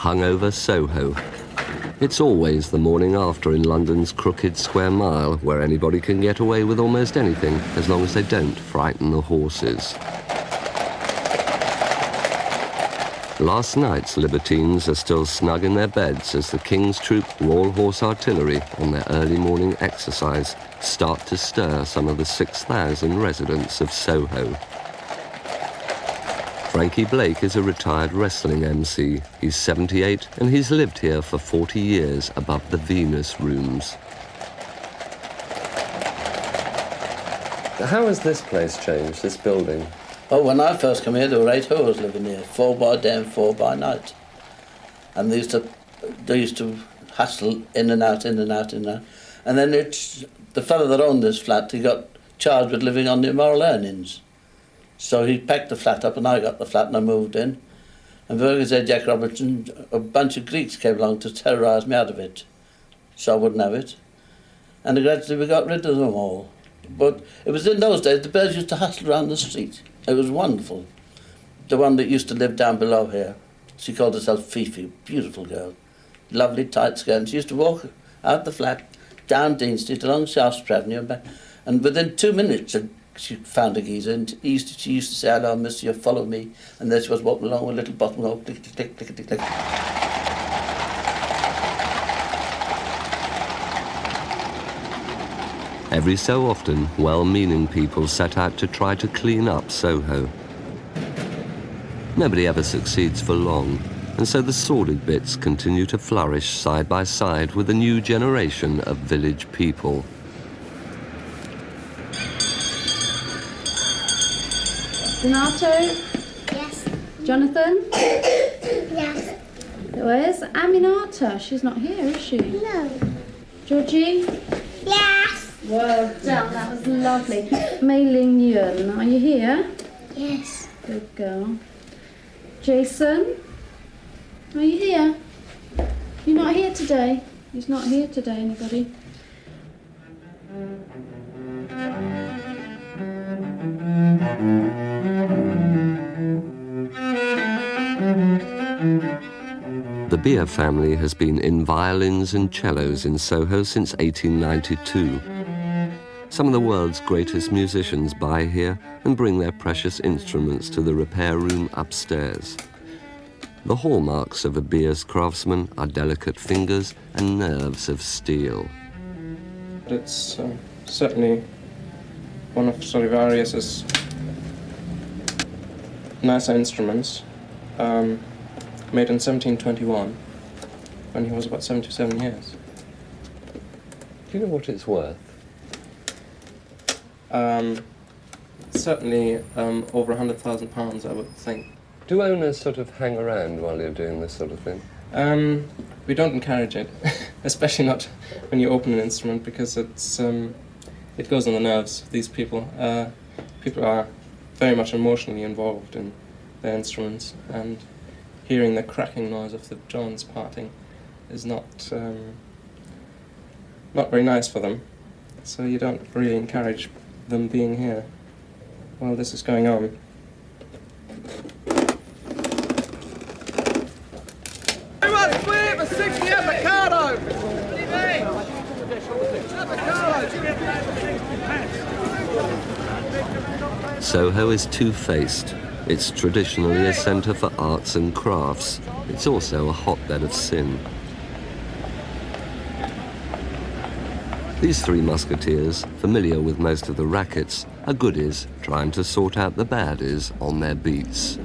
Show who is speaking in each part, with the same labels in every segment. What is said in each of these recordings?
Speaker 1: hungover Soho. It's always the morning after in London's crooked square mile, where anybody can get away with almost anything as long as they don't frighten the horses. Last night's libertines are still snug in their beds as the King's Troop Royal Horse Artillery, on their early morning exercise, start to stir some of the 6,000 residents of Soho. Frankie Blake is a retired wrestling MC. He's 78 and he's lived here for 40 years above the Venus Rooms. How has this place changed, this building?
Speaker 2: Oh, when I first came here, there were 8 whores living here, 4 by day and 4 by night. And they used to hustle in and out, in and out, in and out. And then the fellow that owned this flat, he got charged with living on the immoral earnings. So he packed the flat up and I got the flat and I moved in. And Virgil said, Jack Robertson, a bunch of Greeks came along to terrorise me out of it. So I wouldn't have it. And gradually we got rid of them all. But it was in those days, the birds used to hustle around the street. It was wonderful. The one that used to live down below here, she called herself Fifi, beautiful girl. Lovely tight skirt. And she used to walk out the flat, down Dean Street, along Shaftesbury Avenue and back. And within 2 minutes, she found a geezer, and she used to say, hello, monsieur, follow me. And there she was walking along with a little bottle, oh, click, click, click, click, click.
Speaker 1: Every so often, well-meaning people set out to try to clean up Soho. Nobody ever succeeds for long, and so the sordid bits continue to flourish side by side with a new generation of village people.
Speaker 3: Donato?
Speaker 4: Yes.
Speaker 3: Jonathan?
Speaker 4: Yes.
Speaker 3: Where's Aminata? She's not here, is she?
Speaker 4: No.
Speaker 3: Georgie?
Speaker 4: Yes.
Speaker 3: Well done, that was lovely. Mei Ling Yun, are you here?
Speaker 4: Yes.
Speaker 3: Good girl. Jason? Are you here? You're not here today? He's not here today, anybody?
Speaker 1: The Beer family has been in violins and cellos in Soho since 1892. Some of the world's greatest musicians buy here and bring their precious instruments to the repair room upstairs. The hallmarks of a Beer's craftsman are delicate fingers and nerves of steel.
Speaker 5: It's certainly one of Stradivarius's nicer instruments, made in 1721, when he was about 77 years.
Speaker 1: Do you know what it's worth?
Speaker 5: Certainly over £100,000, I would think.
Speaker 1: Do owners sort of hang around while you're doing this sort of thing?
Speaker 5: We don't encourage it, especially not when you open an instrument, because it goes on the nerves of these people. People are very much emotionally involved in their instruments, and hearing the cracking noise of the joints parting is not very nice for them. So you don't really encourage them being here while this is going on.
Speaker 1: Soho is two-faced. It's traditionally a centre for arts and crafts. It's also a hotbed of sin. These three musketeers, familiar with most of the rackets, are goodies trying to sort out the baddies on their beats.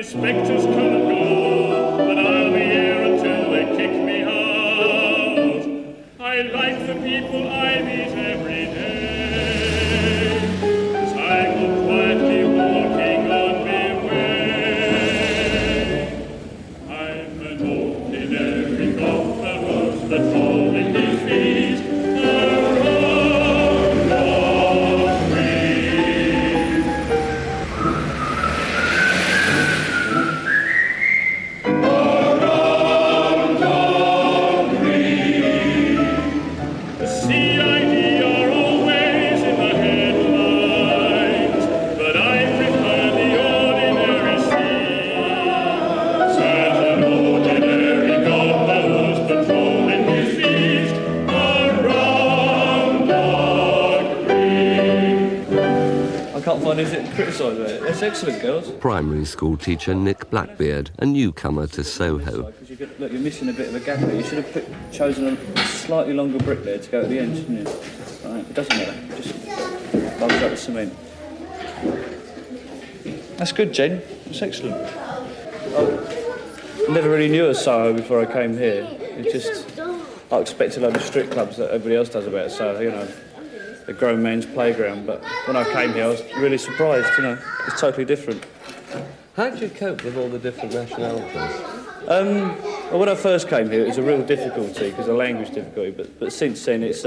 Speaker 6: Spectres come and go, but I'll be here until they kick me out. I like the people I meet every day, as I go quietly walking on my way. I'm an ordinary golfer, rose that fall in his feet.
Speaker 7: can't find anything to criticise about it. That's excellent, girls.
Speaker 1: Primary school teacher Nick Blackbeard, a newcomer to Soho.
Speaker 7: Look, you're missing a bit of a gap here. You should have chosen a slightly longer brick there to go at the end, shouldn't you? Right, it doesn't matter. Just bubbles up the cement. That's good, Jen. That's excellent. I never really knew of Soho before I came here. It just... I expect a load of strip clubs that everybody else does about Soho, you know, the grown man's playground. But when I came here, I was really surprised, you know, it's totally different.
Speaker 1: How do you cope with all the different nationalities?
Speaker 7: Well, when I first came here, it was a real difficulty because of language difficulty. But since then, it's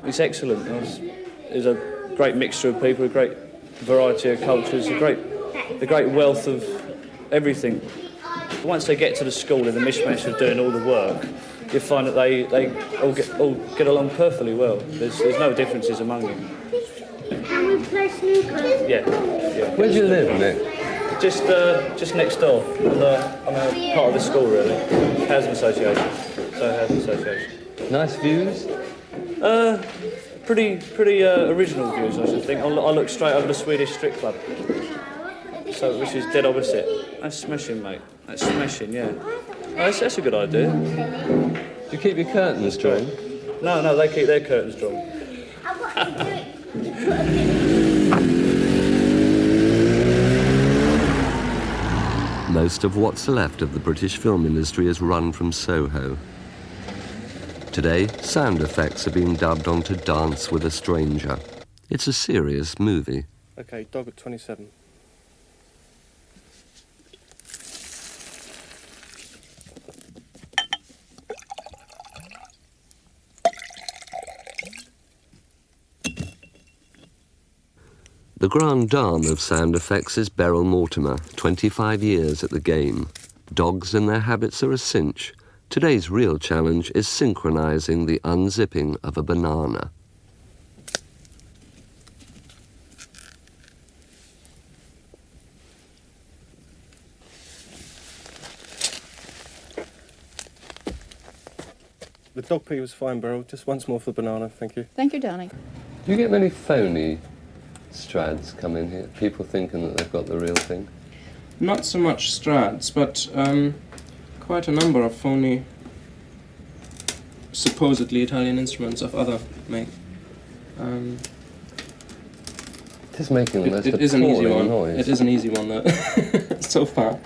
Speaker 7: excellent. There's a great mixture of people, a great variety of cultures, a great wealth of everything. Once they get to the school and the mishmash of doing all the work, you find that they all get along perfectly well. There's no differences among them.
Speaker 4: Can we play snooker?
Speaker 7: Yeah.
Speaker 1: Where do you live, Nick?
Speaker 7: Just next door. I'm a part of the school, really. Housing association. So housing association.
Speaker 1: Nice views?
Speaker 7: Pretty original views, I should think. I look straight over the Swedish strip club. So, which is dead opposite. That's smashing, mate. That's smashing, yeah. Oh, that's a good idea.
Speaker 1: Do you keep your curtains drawn?
Speaker 7: No, they keep their curtains drawn.
Speaker 1: Most of what's left of the British film industry is run from Soho. Today, sound effects are being dubbed onto Dance with a Stranger. It's a serious movie.
Speaker 5: Okay, dog at 27.
Speaker 1: The grande dame of sound effects is Beryl Mortimer, 25 years at the game. Dogs and their habits are a cinch. Today's real challenge is synchronizing the unzipping of a banana.
Speaker 5: The dog pee was fine, Beryl. Just once more for the banana, thank you.
Speaker 3: Thank you, darling.
Speaker 1: Do you get many phony strads come in here? People thinking that they've got the real thing?
Speaker 5: Not so much Strads, but quite a number of phony, supposedly Italian instruments of other make.
Speaker 1: It is making the most
Speaker 5: It is an easy one.
Speaker 1: noise.
Speaker 5: It is an easy one, though, so far.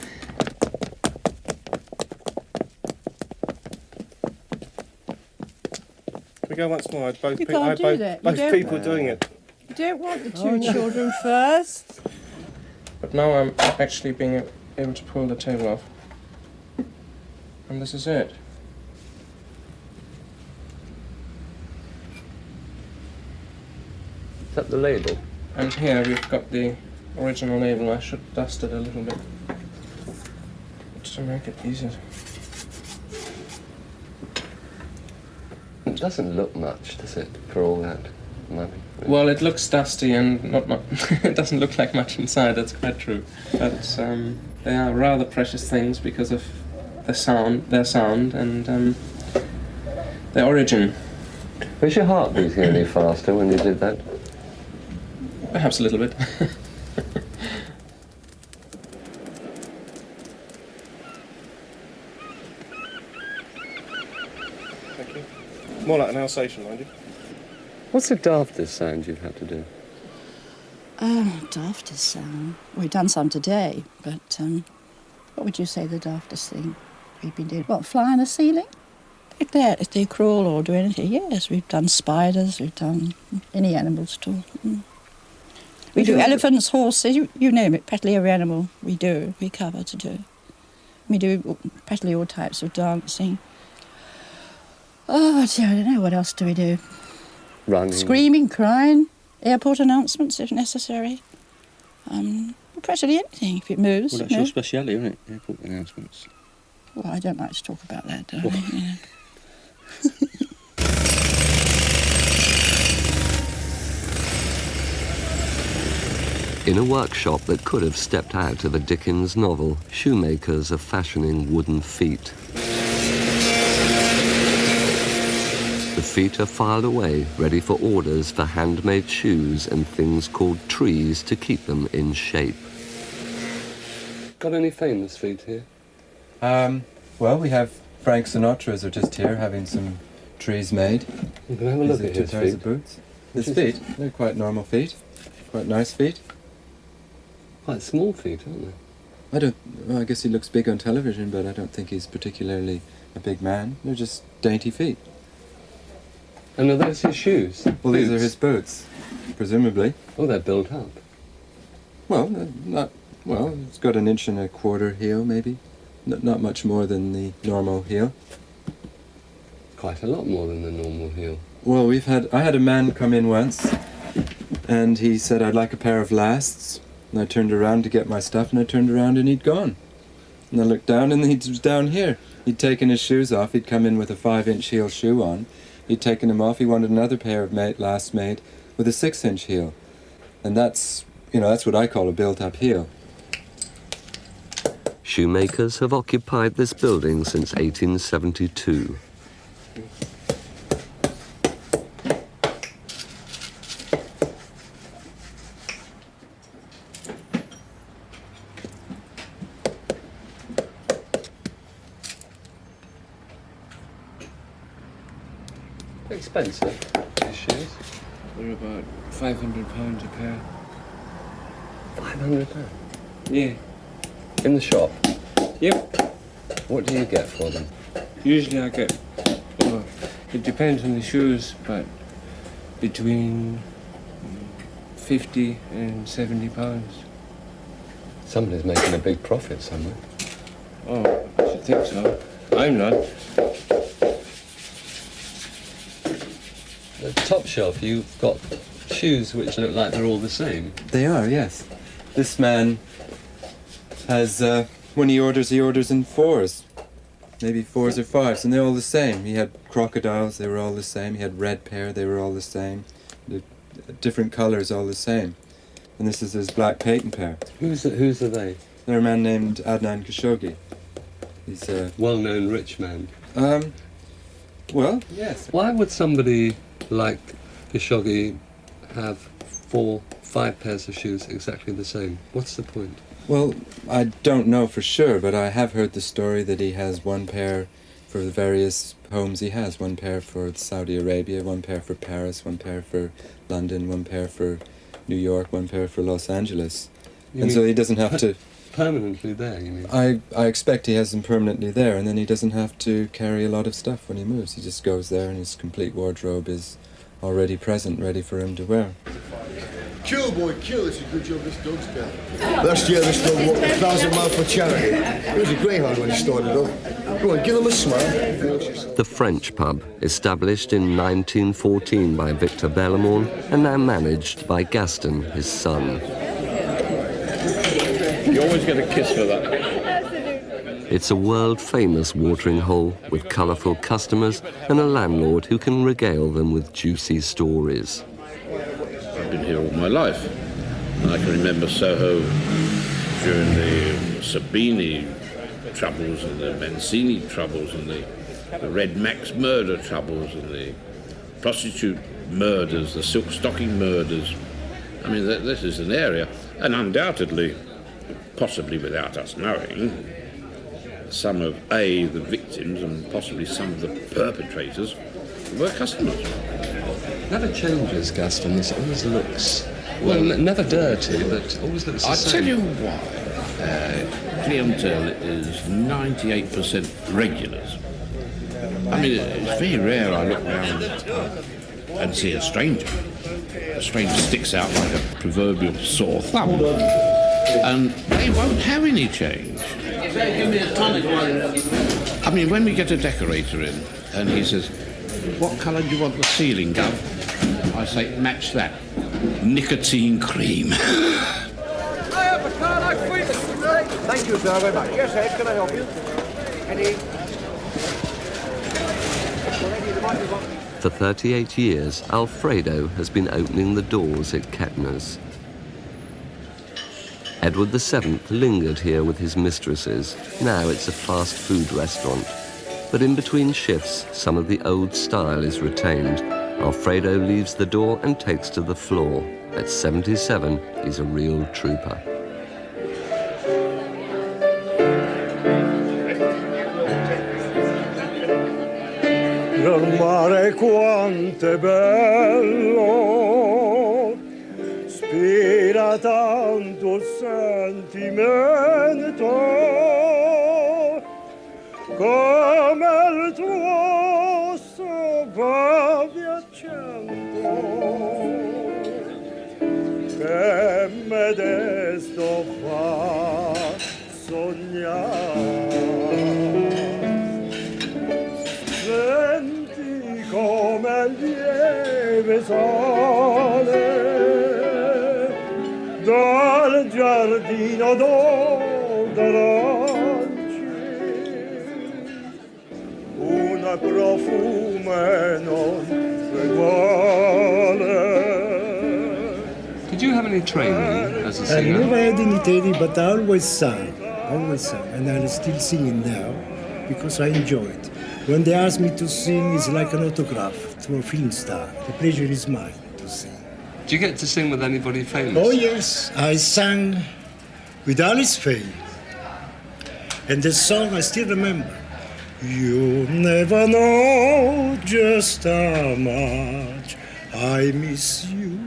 Speaker 5: Can we go once more? Both people doing it.
Speaker 8: You don't want the two children first.
Speaker 5: But now I'm actually being able to pull the table off. And this is it.
Speaker 1: Is that the label?
Speaker 5: And here we've got the original label. I should dust it a little bit to make it easier.
Speaker 1: It doesn't look much, does it, for all that money? Really?
Speaker 5: Well, it looks dusty and not it doesn't look like much inside, that's quite true. But they are rather precious things because of their sound and their origin.
Speaker 1: Was your heart beating any faster when you did that?
Speaker 5: Perhaps a little bit. Thank you. More like an Alsatian, mind you.
Speaker 1: What's the daftest sound you've had to do?
Speaker 8: Daftest sound. We've done some today, but what would you say the daftest thing we've been doing? What, fly on the ceiling? Like that, if they crawl or do anything. Yes, we've done spiders, we've done any animals at all. We do elephants, horses, you name it, practically every animal we cover to do. We do practically all types of dancing. Oh, dear, I don't know, what else do we do?
Speaker 1: Running?
Speaker 8: Screaming, crying, airport announcements if necessary. Practically anything if it moves.
Speaker 7: Well, that's your speciality, isn't it? Airport announcements.
Speaker 8: Well, I don't like to talk about that, do I? Yeah.
Speaker 1: In a workshop that could have stepped out of a Dickens novel, shoemakers are fashioning wooden feet. The feet are filed away, ready for orders for handmade shoes and things called trees to keep them in shape. Got any famous feet here?
Speaker 9: Well, we have Frank Sinatra's are just here having some trees made.
Speaker 1: You can have a look at his
Speaker 9: pairs
Speaker 1: feet.
Speaker 9: of boots. His feet, they're quite normal feet, quite nice feet.
Speaker 1: Quite small feet, aren't they?
Speaker 9: I guess he looks big on television, but I don't think he's particularly a big man. They're just dainty feet.
Speaker 1: And are those his shoes?
Speaker 9: Well, these are his boots, presumably.
Speaker 1: Oh, they're built up.
Speaker 9: Well, it's got 1.25 inch heel, maybe. Not much more than the normal heel.
Speaker 1: Quite a lot more than the normal heel.
Speaker 9: Well, I had a man come in once, and he said, "I'd like a pair of lasts." And I turned around to get my stuff, and I turned around and he'd gone. And I looked down, and he was down here. He'd taken his shoes off. He'd come in with a 5-inch heel shoe on. He'd taken them off. He wanted another pair of lasts made with a 6-inch heel. And that's what I call a built-up heel.
Speaker 1: Shoemakers have occupied this building since 1872. Expensive, these shoes?
Speaker 5: They're about £500 a pair.
Speaker 1: £500?
Speaker 5: Yeah.
Speaker 1: In the shop?
Speaker 5: Yep.
Speaker 1: What do you get for them?
Speaker 5: Usually I get, well, it depends on the shoes, but between £50 and £70.
Speaker 1: Somebody's making a big profit somewhere.
Speaker 5: Oh, I should think so. I'm not.
Speaker 1: At the top shelf, you've got shoes which look like they're all the same.
Speaker 9: They are, yes. This man has, when he orders in 4s. Maybe 4s or 5s, and they're all the same. He had crocodiles, they were all the same. He had red pair, they were all the same. The different colours, all the same. And this is his black patent pair.
Speaker 1: Who's are they?
Speaker 9: They're a man named Adnan Khashoggi. He's a...
Speaker 1: well-known rich man.
Speaker 9: Well, yes.
Speaker 1: Why would somebody like Khashoggi have 4, 5 pairs of shoes exactly the same? What's the point?
Speaker 9: Well, I don't know for sure, but I have heard the story that he has 1 pair for the various homes he has. 1 pair for Saudi Arabia, 1 pair for Paris, 1 pair for London, 1 pair for New York, 1 pair for Los Angeles. And so he doesn't have to...
Speaker 1: Permanently there, you mean?
Speaker 9: I expect he has them permanently there, and then he doesn't have to carry a lot of stuff when he moves. He just goes there and his complete wardrobe is already present, ready for him to wear.
Speaker 10: Kill, boy, kill. It's a good job this dog's dead. Last year this dog walked 1,000 miles for charity. He was a greyhound when he started off. Go on, give him a smile.
Speaker 1: The French pub, established in 1914 by Victor Bellamont and now managed by Gaston, his son.
Speaker 7: You always get a kiss for that.
Speaker 1: It's a world-famous watering hole with colourful customers and a landlord who can regale them with juicy stories.
Speaker 11: I've been here all my life, and I can remember Soho during the Sabini troubles and the Mancini troubles and the Red Max murder troubles and the prostitute murders, the silk stocking murders. I mean, this is an area, and undoubtedly, possibly without us knowing, some of the victims and possibly some of the perpetrators were customers.
Speaker 1: Never changes, Gaston. This always looks, well, never dirty, but always looks the same.
Speaker 11: I'll tell you why. Clientele is 98% regulars. I mean, it's very rare I look round and see a stranger. A stranger sticks out like a proverbial sore thumb. And they won't have any change.
Speaker 2: Give me a tonic.
Speaker 11: I mean, when we get a decorator in and he says, "What colour do you want the ceiling, Gov?" I say, "Match that. Nicotine cream."
Speaker 10: Thank you, sir, very much. Yes, Ed, can I help you?
Speaker 1: For 38 years, Alfredo has been opening the doors at Kettner's. Edward VII lingered here with his mistresses. Now it's a fast food restaurant. But in between shifts, some of the old style is retained. Alfredo leaves the door and takes to the floor. At 77, he's a real trooper.
Speaker 12: Il mare quanto è bello, ispira tanto sentimento, come il tuo soave accento, che me desto fa sognare. Come lieve sale dal giardino d'orange, una profume non uguale.
Speaker 1: Did you have any training as a
Speaker 13: I
Speaker 1: singer?
Speaker 13: never had any training, but I always sang, and I'm still singing now because I enjoy it. When they ask me to sing, it's like an autograph to a film star. The pleasure is mine to sing.
Speaker 1: Do you get to sing with anybody famous?
Speaker 13: Oh, yes. I sang with Alice Faye. And the song I still remember. You never know just how much I miss you.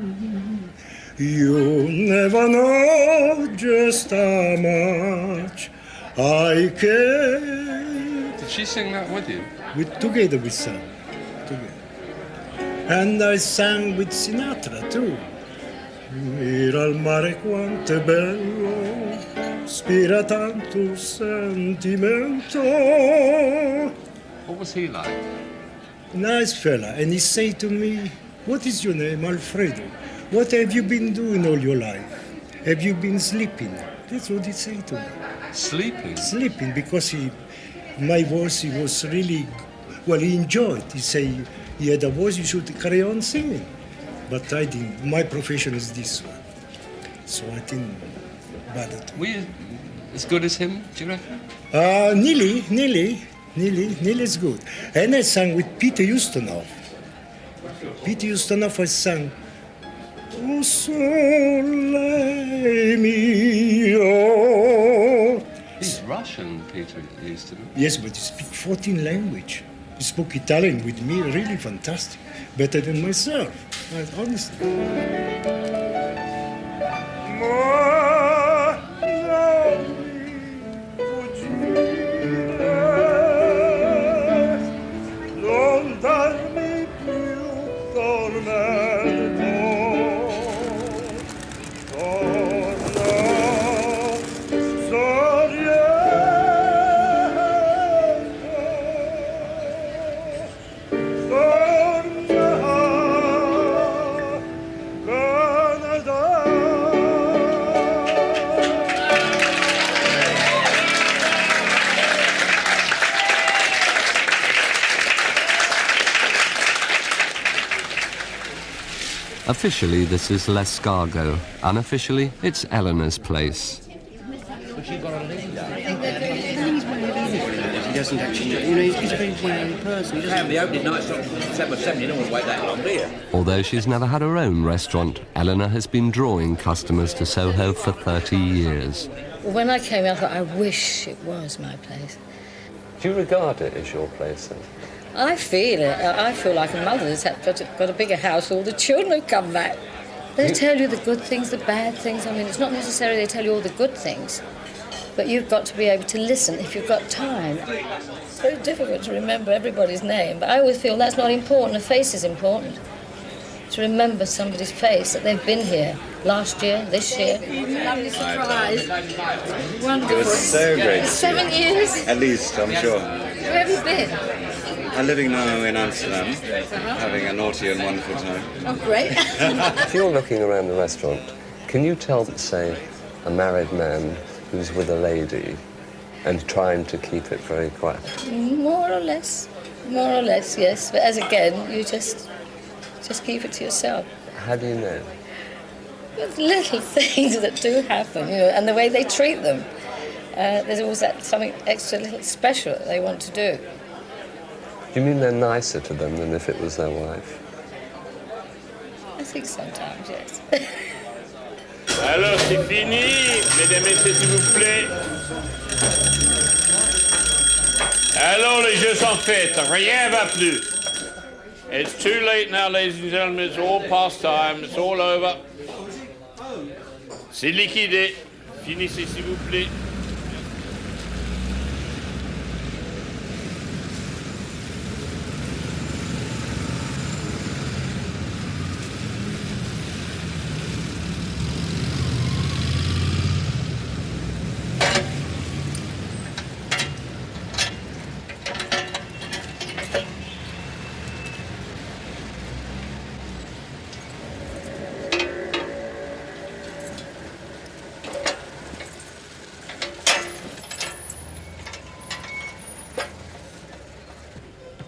Speaker 13: You never know just how much I care.
Speaker 1: Did she sing that with you?
Speaker 13: Together we sang. Together. And I sang with Sinatra too. Mira il mare quanto è bello, spira tanto sentimento.
Speaker 1: What was he like?
Speaker 13: Nice fella. And he said to me, what is your name? Alfredo. What have you been doing all your life? Have you been sleeping? That's what he said to me.
Speaker 1: Sleeping?
Speaker 13: Sleeping, because my voice, he was really, well, he enjoyed. He said, he had a voice, you should carry on singing. But I didn't. My profession is this one. So I didn't bother to.
Speaker 1: Were you as good as him, do you reckon?
Speaker 13: Nearly is good. And I sang with Peter Ustinov. Peter Ustinov, I sang, O Sole Mio.
Speaker 1: He's Russian, Peter Ustinov.
Speaker 13: Yes, but he speaks 14 languages. He spoke Italian with me, really fantastic. Better than myself, honestly.
Speaker 1: Officially, this is L'Escargot. Unofficially, it's Eleanor's place.
Speaker 14: He doesn't actually, he's a very wary person. He doesn't have the opening night stop 7 you don't want to wait that long, do you?
Speaker 1: Although she's never had her own restaurant, Eleanor has been drawing customers to Soho for 30 years.
Speaker 15: Well, when I came here, I thought, I wish it was my place.
Speaker 1: Do you regard it as your place, then?
Speaker 15: I feel it. I feel like a mother that's got a bigger house, all the children have come back. They tell you the good things, the bad things. I mean, it's not necessarily they tell you all the good things, but you've got to be able to listen if you've got time. It's very difficult to remember everybody's name, but I always feel that's not important. The face is important. To remember somebody's face, that they've been here last year, this year.
Speaker 3: Lovely surprise. Wonderful.
Speaker 16: It was so great.
Speaker 3: 7 years?
Speaker 16: At least, I'm sure.
Speaker 3: Where have you been?
Speaker 16: I'm living now in Amsterdam, having a naughty and wonderful time.
Speaker 3: Oh, great.
Speaker 1: If you're looking around the restaurant, can you tell, say, a married man who's with a lady and trying to keep it very quiet?
Speaker 15: More or less, yes. But as again, you just keep it to yourself.
Speaker 1: How do you know?
Speaker 15: There's little things that do happen, and the way they treat them. There's always that something extra little special that they want to do.
Speaker 1: Do you mean they're nicer to them than if it was their wife?
Speaker 15: I think sometimes, yes.
Speaker 6: Alors, c'est fini. Mesdames et messieurs, s'il vous plaît. Alors, les jeux sont faits. Rien va plus. It's too late now, ladies and gentlemen. It's all past time. It's all over. C'est liquidé. Finissez, s'il vous plaît.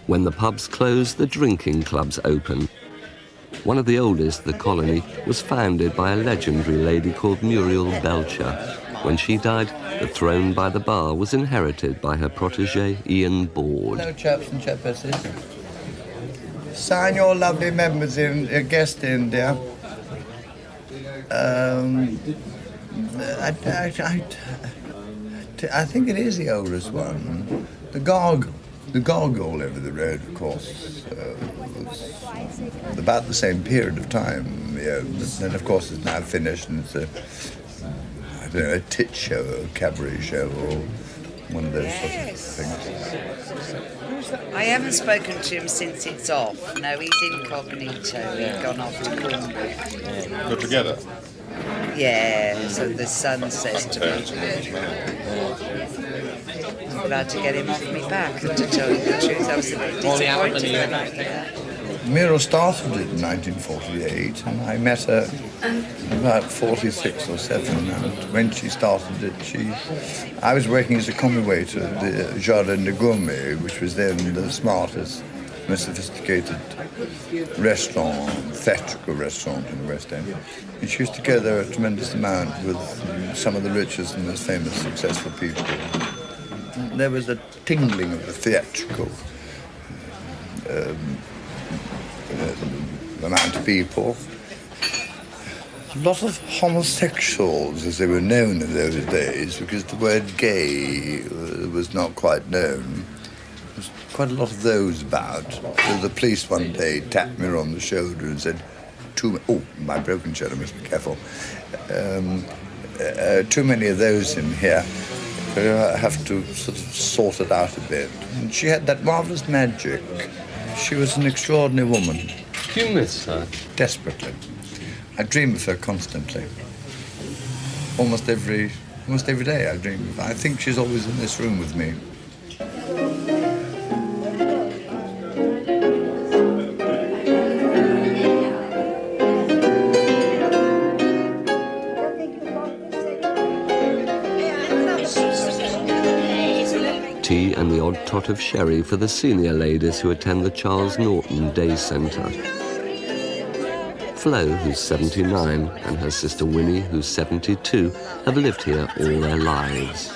Speaker 1: When the pubs close, the drinking clubs open. One of the oldest, the colony, was founded by a legendary lady called Muriel Belcher. When she died, the throne by the bar was inherited by her protégé, Ian Board.
Speaker 17: Hello, chaps and chapesses. Sign your lovely members in, guest in, dear. I think it is the oldest one. The gargoyle over the road, of course, was about the same period of time. Yeah, and of course it's now finished and it's a tit show or a cabaret show or one of those sorts of things.
Speaker 18: I haven't spoken to him since it's off. No, he's incognito. He's gone off to Cornwall.
Speaker 19: Go together?
Speaker 18: Yeah, so the son says to me. I'm glad to get him off me back, and to tell you the truth, I was a bit disappointed about that.
Speaker 17: Muriel started it in 1948, and I met her about 46 or 7. And when she started it, I was working as a commis waiter at the Jardin de Gourmet, which was then the smartest, most sophisticated restaurant, theatrical restaurant in the West End. And she used to go there a tremendous amount with some of the richest and most famous, successful people. There was a tingling of the theatrical amount of people. A lot of homosexuals, as they were known in those days, because the word gay was not quite known. There was quite a lot of those about. So the police one day tapped me on the shoulder and said, my broken shoulder, must be careful. Too many of those in here. I have to sort of sort it out a bit. And she had that marvellous magic. She was an extraordinary woman.
Speaker 1: Do you miss her?
Speaker 17: Desperately. I dream of her constantly. Almost every day I dream of her. I think she's always in this room with me.
Speaker 1: Tea and the odd tot of sherry for the senior ladies who attend the Charles Norton Day Centre. Flo, who's 79, and her sister Winnie, who's 72, have lived here all their lives.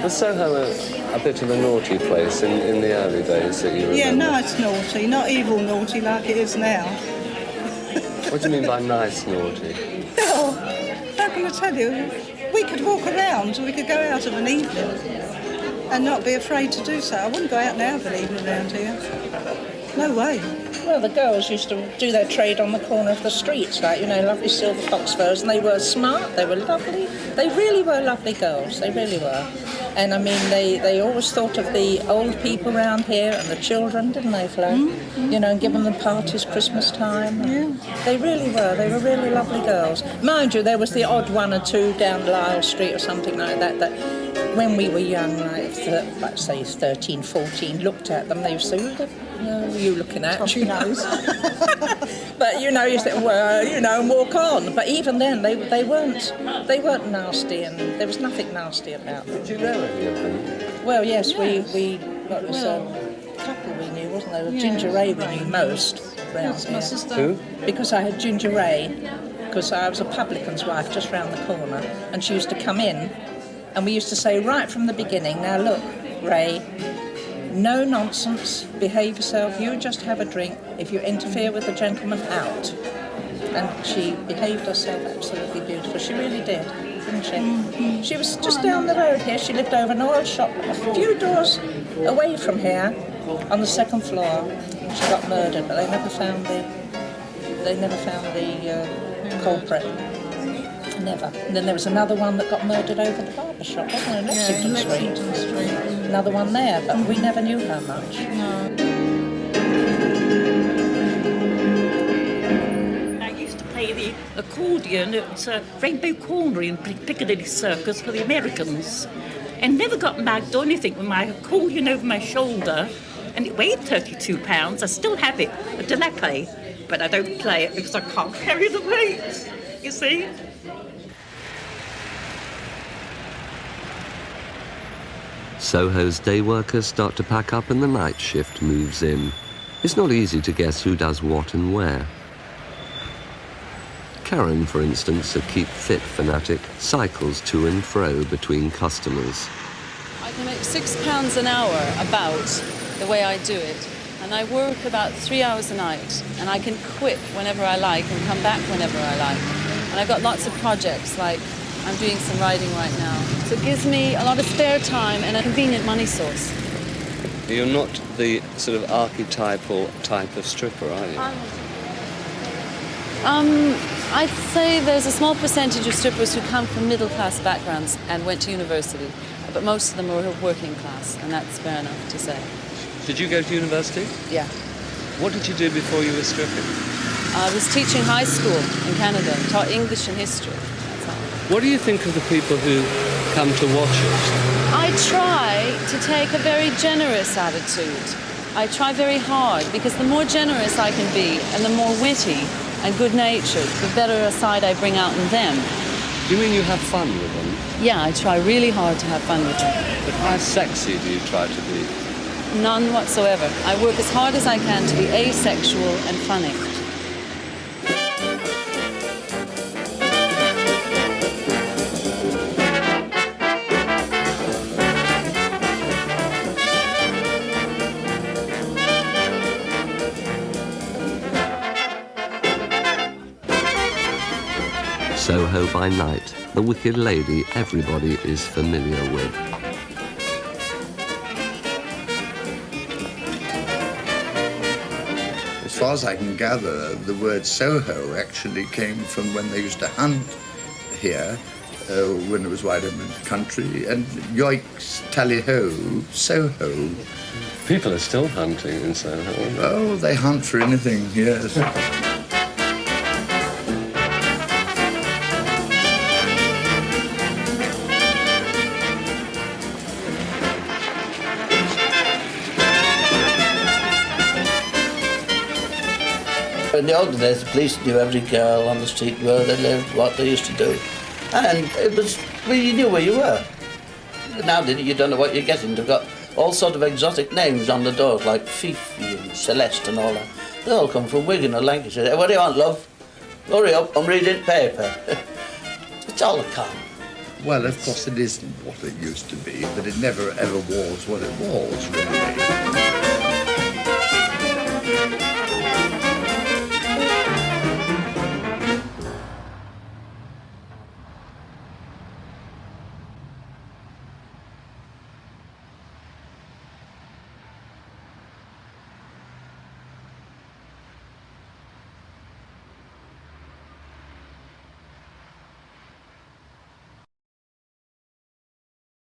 Speaker 1: Was Soho a bit of a naughty place in the early days that you remember?
Speaker 20: Yeah, nice naughty, not evil naughty like it is now.
Speaker 1: What do you mean by nice naughty?
Speaker 20: Well, how can I tell you? We could walk around, we could go out of an evening and not be afraid to do so. I wouldn't go out now of an evening around here. No way.
Speaker 21: Well, the girls used to do their trade on the corner of the streets, like, lovely silver fox furs, and they were smart, they were lovely. They really were lovely girls, they really were. And, I mean, they always thought of the old people around here and the children, didn't they, Flo? Mm-hmm. And give them the parties Christmas time. Yeah. They were really lovely girls. Mind you, there was the odd one or two down Lyle Street or something like that when we were young, like say 13, 14, looked at them, they used to say, what are you looking at?
Speaker 20: She knows.
Speaker 21: But you say, well, and walk on. But even then, they weren't nasty, and there was nothing nasty about them.
Speaker 1: Did you know any of them?
Speaker 21: Well, yes, there was a couple we knew, wasn't there? Ginger Ray we knew most around here.
Speaker 20: My sister.
Speaker 1: Who?
Speaker 21: Because I had Ginger Ray. because I was a publican's wife just round the corner, and she used to come in, and we used to say right from the beginning, now look, Ray, no nonsense, behave yourself, you just have a drink. If you interfere with the gentleman, out. And she behaved herself absolutely beautiful. She really did, didn't she? Mm-hmm. She was just down the road here. She lived over an oil shop a few doors away from here on the second floor. She got murdered, but they never found the culprit. Never. And then there was another one that got murdered over the barber shop, wasn't there? Lexington Street. Another one there, but we never knew her much.
Speaker 19: No. I used to play the accordion at Rainbow Corner in Piccadilly Circus for the Americans, and never got magged or anything with my accordion over my shoulder, and it weighed 32 pounds. I still have it, a Delappe, but I don't play it because I can't carry the weight, you see.
Speaker 1: Soho's day workers start to pack up and the night shift moves in. It's not easy to guess who does what and where. Karen, for instance, a keep fit fanatic, cycles to and fro between customers.
Speaker 22: I can make £6 an hour about the way I do it. And I work about 3 hours a night. And I can quit whenever I like and come back whenever I like. And I've got lots of projects, like I'm doing some writing right now. So it gives me a lot of spare time and a convenient money source.
Speaker 16: You're not the sort of archetypal type of stripper, are you?
Speaker 22: I'd say there's a small percentage of strippers who come from middle-class backgrounds and went to university, but most of them are working class, and that's fair enough to say.
Speaker 16: Did you go to university?
Speaker 22: Yeah.
Speaker 16: What did you do before you were stripping?
Speaker 22: I was teaching high school in Canada, taught English and history.
Speaker 16: What do you think of the people who come to watch it?
Speaker 22: I try to take a very generous attitude. I try very hard, because the more generous I can be and the more witty and good-natured, the better a side I bring out in them.
Speaker 16: Do you mean you have fun with them?
Speaker 22: Yeah, I try really hard to have fun with them.
Speaker 16: But how sexy do you try to be?
Speaker 22: None whatsoever. I work as hard as I can to be asexual and funny.
Speaker 1: Soho by night, the wicked lady everybody is familiar with.
Speaker 17: As far as I can gather, the word Soho actually came from when they used to hunt here, when it was wide open country, and yoicks, tally-ho, Soho.
Speaker 16: People are still hunting in Soho.
Speaker 17: Oh, they hunt for anything, yes.
Speaker 2: In the olden days, the police knew every girl on the street, where they lived, what they used to do. And it was, well, you knew where you were. Now you don't know what you're getting. They've got all sort of exotic names on the doors, like Fifi and Celeste and all that. They all come from Wigan or Lancashire. Hey, what do you want, love? Hurry up, I'm reading paper. It's all a con.
Speaker 17: Well, of course, it isn't what it used to be, but it never ever was what it was, really.